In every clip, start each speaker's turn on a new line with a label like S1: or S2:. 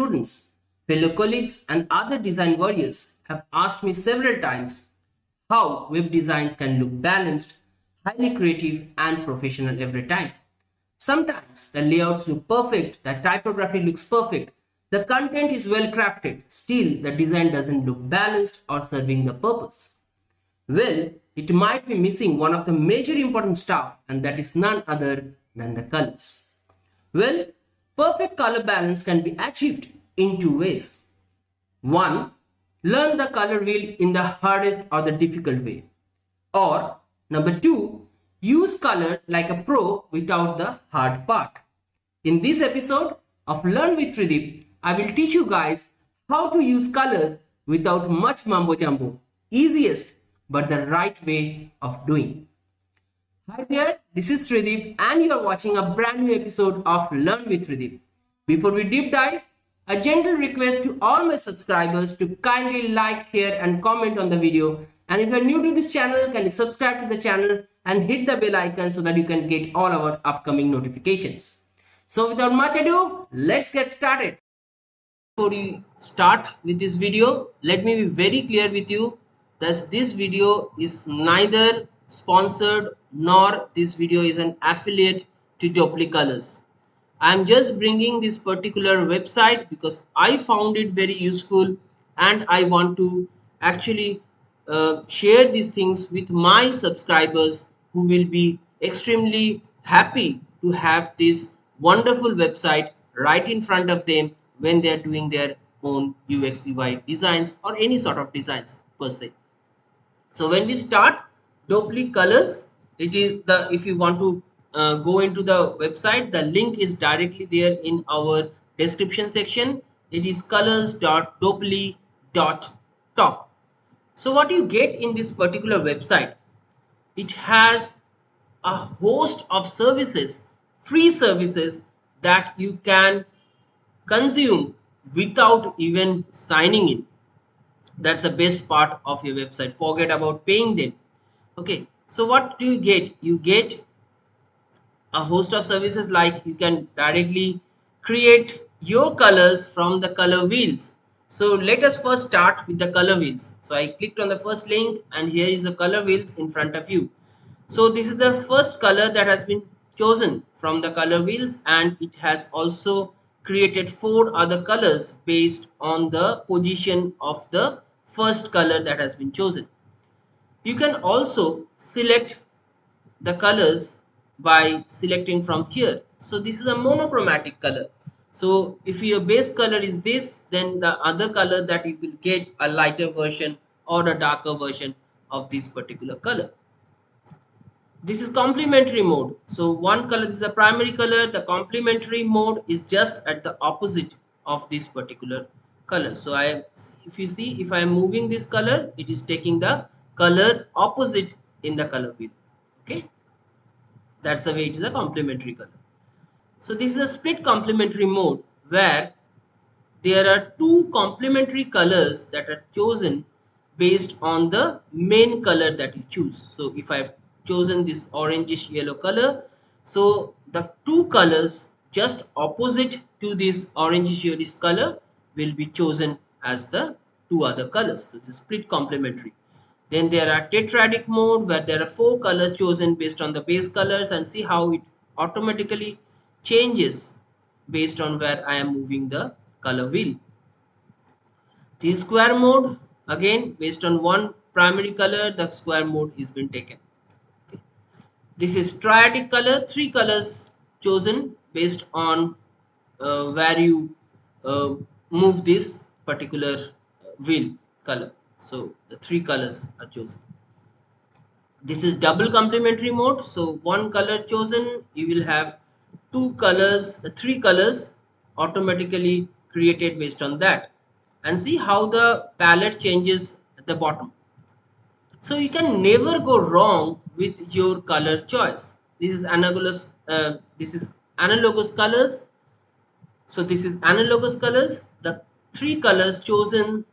S1: students, fellow colleagues, and other design warriors have asked me several times how web designs can look balanced, highly creative, and professional every time. Sometimes the layouts look perfect, the typography looks perfect, the content is well crafted, still the design doesn't look balanced or serving the purpose. Well, it might be missing one of the major important stuff, and that is none other than the colors. Well, perfect color balance can be achieved in two ways. One, learn the color wheel in the hardest or the difficult way. Or number two, use color like a pro without the hard part. In this episode of Learn with Tridib, I will teach you guys how to use colors without much mambo jumbo. Easiest but the right way of doing. Hi there, this is Tridib and you are watching a brand new episode of Learn with Tridib. Before we deep dive, a gentle request to all my subscribers to kindly like, share and comment on the video. And if you are new to this channel, can you subscribe to the channel and hit the bell icon so that you can get all our upcoming notifications. So without much ado, let's get started. Before we start with this video, let me be very clear with you that this video is neither sponsored nor this video is an affiliate to Adobe Colors. I am just bringing this particular website because I found it very useful and I want to actually share these things with my subscribers who will be extremely happy to have this wonderful website right in front of them when they are doing their own UX UI designs or any sort of designs per se. So when we start Adobe Colors, it is the if you want to go into the website, the link is directly there in our description section. It is colors.adobe.top. So what you get in this particular website, it has a host of services, free services that you can consume without even signing in. That's the best part of your website. Forget about paying them. Okay, so what do you get? You get a host of services like you can directly create your colors from the color wheels. So let us first start with the color wheels. So I clicked on the first link and here is the color wheels in front of you. So this is the first color that has been chosen from the color wheels, and it has also created 4 other colors based on the position of the first color that has been chosen. You can also select the colors by selecting from here. So this is a monochromatic color. So if your base color is this, then the other color that you will get a lighter version or a darker version of this particular color. This is complementary mode. So one color is a primary color. The complementary mode is just at the opposite of this particular color. So if you see, if I am moving this color, it is taking the color opposite in the color wheel. Okay, that's the way it is a complementary color. So this is a split complementary mode where there are 2 complementary colors that are chosen based on the main color that you choose. So if I've chosen this orangish yellow color, so the 2 colors just opposite to this orangish yellowish color will be chosen as the 2 other colors. So it's a split complementary. Then there are tetradic mode where there are 4 colors chosen based on the base colors, and see how it automatically changes based on where I am moving the color wheel. The square mode, again based on one primary color, the square mode is been taken. Okay. This is triadic color, 3 colors chosen based on where you move this particular wheel color. So the 3 colors are chosen. This is double complementary mode. So one color chosen, you will have 2 colors, 3 colors automatically created based on that. And see how the palette changes at the bottom. So you can never go wrong with your color choice. This is analogous colors. So this is analogous colors, the 3 colors chosen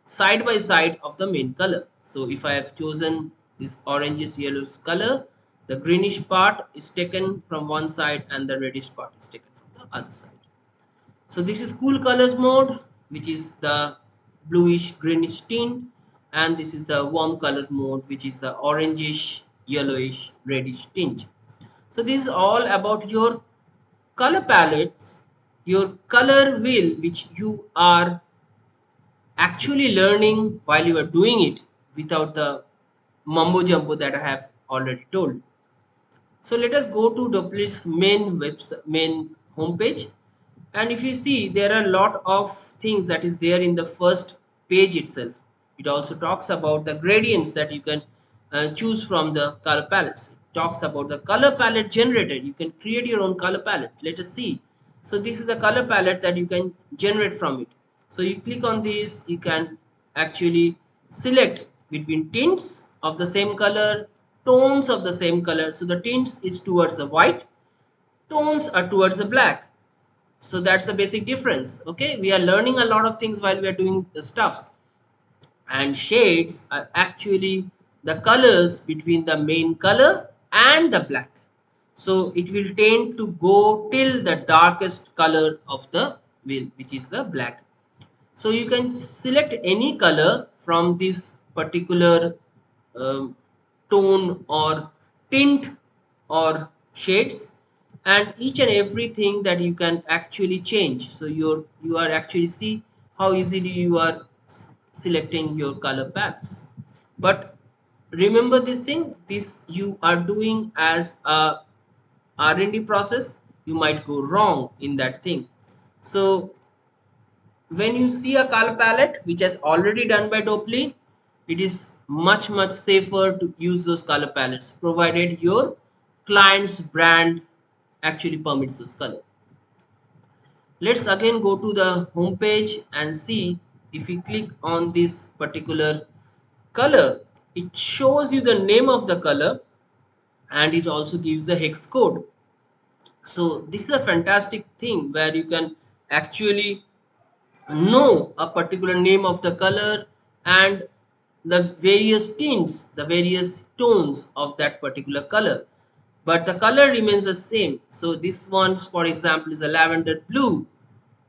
S1: side by side of the main color. So if I have chosen this orangish yellowish color, the greenish part is taken from one side and the reddish part is taken from the other side. So this is cool colors mode, which is the bluish greenish tint, and this is the warm color mode, which is the orangish yellowish reddish tint. So this is all about your color palettes, your color wheel, which you are actually learning while you are doing it without the mumbo jumbo that I have already told. So let us go to Doppler's main website, main homepage, and if you see, there are a lot of things that is there in the first page itself. It also talks about the gradients that you can choose from the color palettes. It talks about the color palette generator. You can create your own color palette. Let us see. So this is the color palette that you can generate from it. So you click on this, you can actually select between tints of the same color, tones of the same color. So the tints is towards the white, tones are towards the black. So that's the basic difference. Okay, we are learning a lot of things while we are doing the stuffs, and shades are actually the colors between the main color and the black. So it will tend to go till the darkest color of the wheel, which is the black. So you can select any color from this particular um, tone or tint or shades, and each and everything that you can actually change. So you are actually see how easily you are selecting your color palettes. But remember this thing, this you are doing as a R&D process. You might go wrong in that thing. So when you see a color palette which has already done by Doppler, it is much safer to use those color palettes provided your client's brand actually permits those color. Let's again go to the home page and see. If you click on this particular color, it shows you the name of the color and it also gives the hex code. So this is a fantastic thing where you can actually know a particular name of the color and the various tints, the various tones of that particular color, but the color remains the same. So this one, for example, is a lavender blue.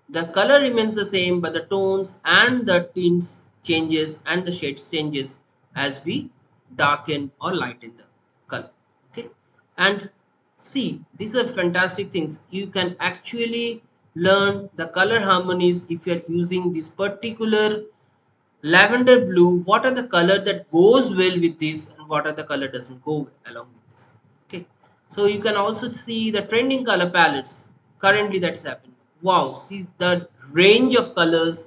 S1: The color remains the same, but the tones and the tints changes and the shades changes as we darken or lighten the color. Okay, and see, these are fantastic things. You can actually learn the color harmonies if you are using this particular lavender blue. What are the color that goes well with this, and what are the color doesn't go along with this. Okay, so you can also see the trending color palettes currently that is happening. Wow, see the range of colors,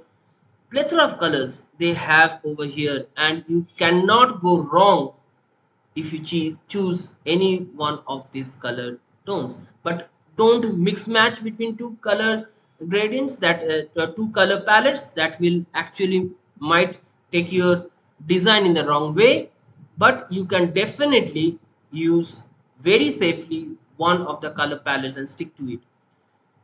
S1: plethora of colors they have over here, and you cannot go wrong if you choose any one of these color tones. But don't mix match between two color gradients, that two color palettes, that will actually might take your design in the wrong way. But you can definitely use very safely one of the color palettes and stick to it.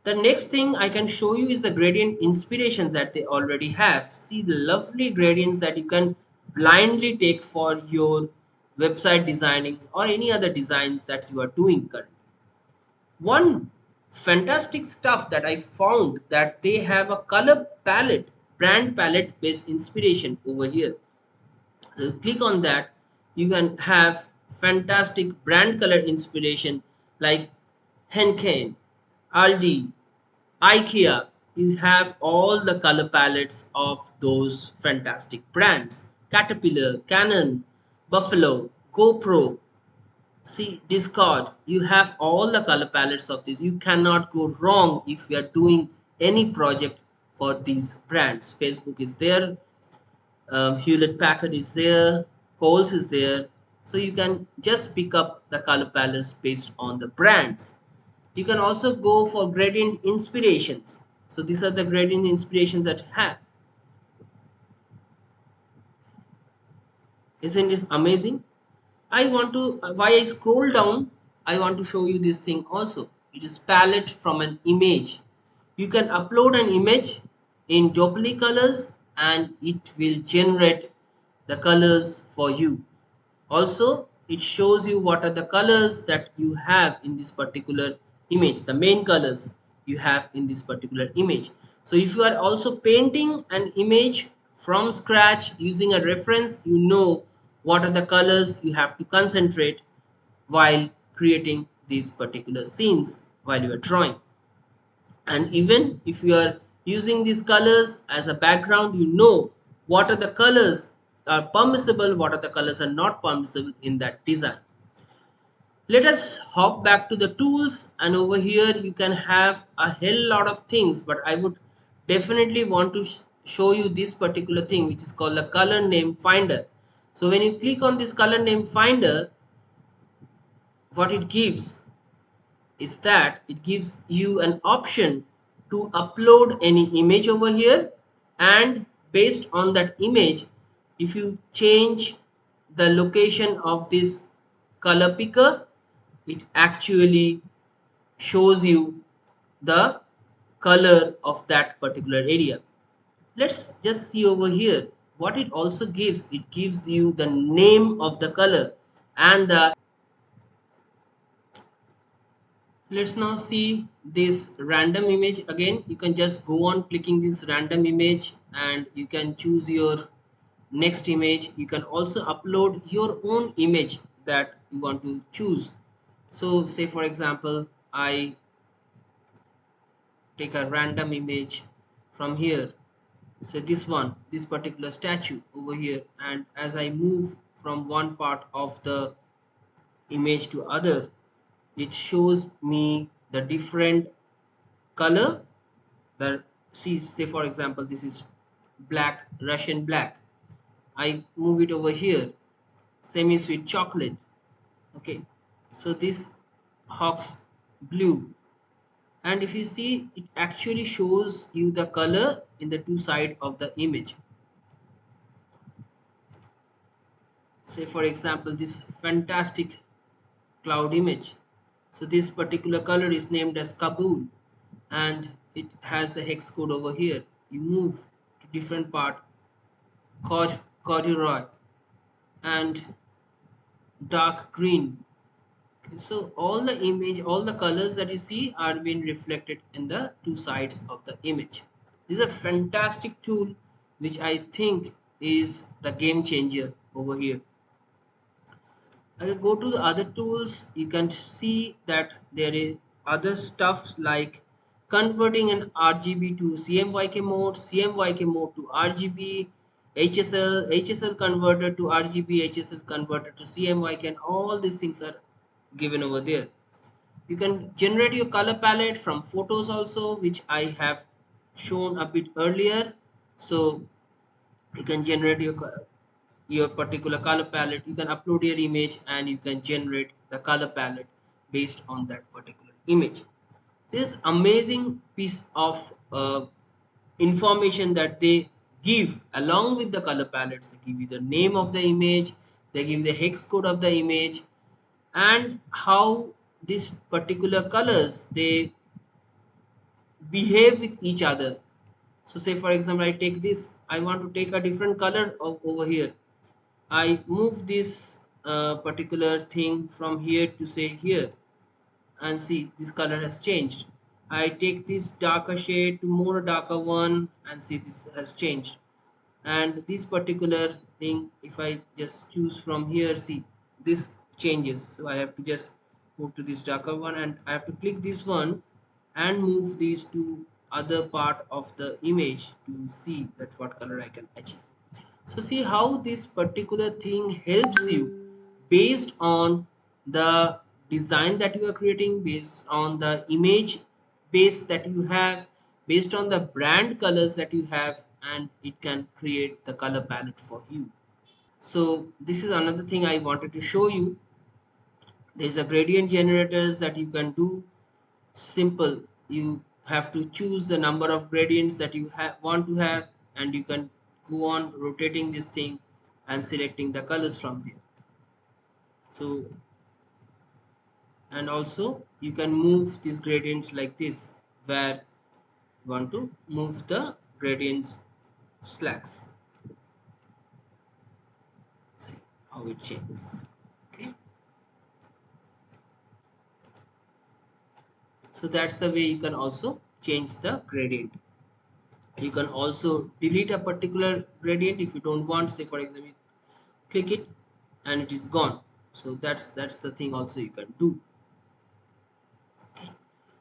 S1: The next thing I can show you is the gradient inspirations that they already have. See the lovely gradients that you can blindly take for your website designing or any other designs that you are doing currently. One fantastic stuff that I found, that they have a color palette, brand palette based inspiration over here. Click on that, you can have fantastic brand color inspiration like Henken, Aldi, IKEA. You have all the color palettes of those fantastic brands. Caterpillar, Canon, Buffalo, GoPro, see Discord. You have all the color palettes of these. You cannot go wrong if you are doing any project for these brands. Facebook is there, Hewlett Packard is there, Coles is there. So you can just pick up the color palettes based on the brands. You can also go for gradient inspirations. So these are the gradient inspirations that I have. Isn't this amazing? I want to, why I scroll down, I want to show you this thing also. It is palette from an image. You can upload an image in Doppler colors and it will generate the colors for you. Also, it shows you what are the colors that you have in this particular image, the main colors. you have in this particular image. So if you are also painting an image from scratch using a reference, you know what are the colors you have to concentrate while creating these particular scenes while you are drawing. And even if you are using these colors as a background, you know what are the colors are permissible, what are the colors are not permissible in that design. Let us hop back to the tools, and over here you can have a hell lot of things, but I would definitely want to show you this particular thing which is called the color name finder. So when you click on this color name finder, what it gives is that it gives you an option to upload any image over here, and based on that image, if you change the location of this color picker, it actually shows you the color of that particular area. Let's just see over here what it also gives. It gives you the name of the color and the. Let's now see this random image again. You can just go on clicking this random image and you can choose your next image. You can also upload your own image that you want to choose. So say for example, I take a random image from here. So this particular statue over here, and as I move from one part of the image to other, it shows me the different color. The see, say for example, this is black, Russian black. I move it over here, semi sweet chocolate. Okay, so this hawk's blue, and if you see, it actually shows you the color in the two sides of the image. Say for example, this fantastic cloud image. So this particular color is named as Kabul, and it has the hex code over here. You move to different part, corduroy and dark green. So all the image, all the colors that you see are being reflected in the two sides of the image. This is a fantastic tool which I think is the game changer over here. I go to the other tools. You can see that there is other stuff like converting an RGB to CMYK mode, CMYK mode to RGB, HSL converter to RGB, HSL converter to CMYK, and all these things are given over there. You can generate your color palette from photos also, which I have shown a bit earlier. So you can generate your particular color palette. You can upload your image and you can generate the color palette based on that particular image. This amazing piece of information that they give along with the color palettes. They give you the name of the image, they give the hex code of the image, and how these particular colors they behave with each other. So say for example, I take this, I want to take a different color over here. I move this particular thing from here to say here, and see this color has changed. I take this darker shade to more darker one, and see this has changed. And this particular thing, if I just choose from here, see this changes. So I have to just move to this darker one, and I have to click this one and move these to other part of the image to see that what color I can achieve. So see how this particular thing helps you based on the design that you are creating, based on the image base that you have, based on the brand colors that you have, and it can create the color palette for you. So this is another thing I wanted to show you. There's a gradient generators that you can do. Simple, you have to choose the number of gradients that you want to have, and you can go on rotating this thing and selecting the colors from there. So, and also you can move these gradients like this, where you want to move the gradients slacks. See how it changes. Okay, So that's the way you can also change the gradient. You can also delete a particular gradient if you don't want. Say for example, click it and it is gone. So that's the thing also you can do. Okay.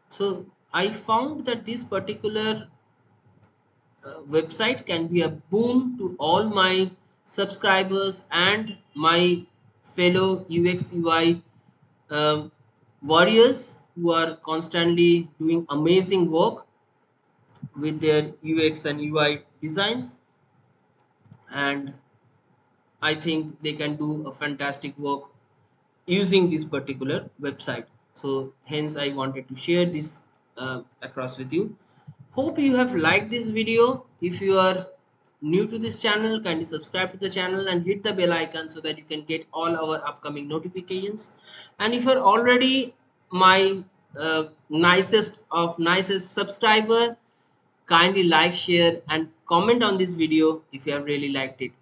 S1: So I found that this particular website can be a boon to all my subscribers and my fellow UX UI warriors who are constantly doing amazing work with their UX and UI designs, and I think they can do a fantastic work using this particular website. So hence I wanted to share this across with you. Hope you have liked this video. If you are new to this channel, kindly subscribe to the channel and hit the bell icon so that you can get all our upcoming notifications. And if you're already my nicest subscriber, kindly like, share and comment on this video if you have really liked it.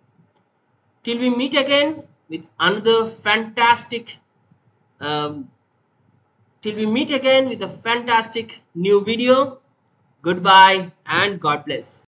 S1: Till we meet again with another fantastic um, till we meet again with a fantastic new video. Goodbye and God bless.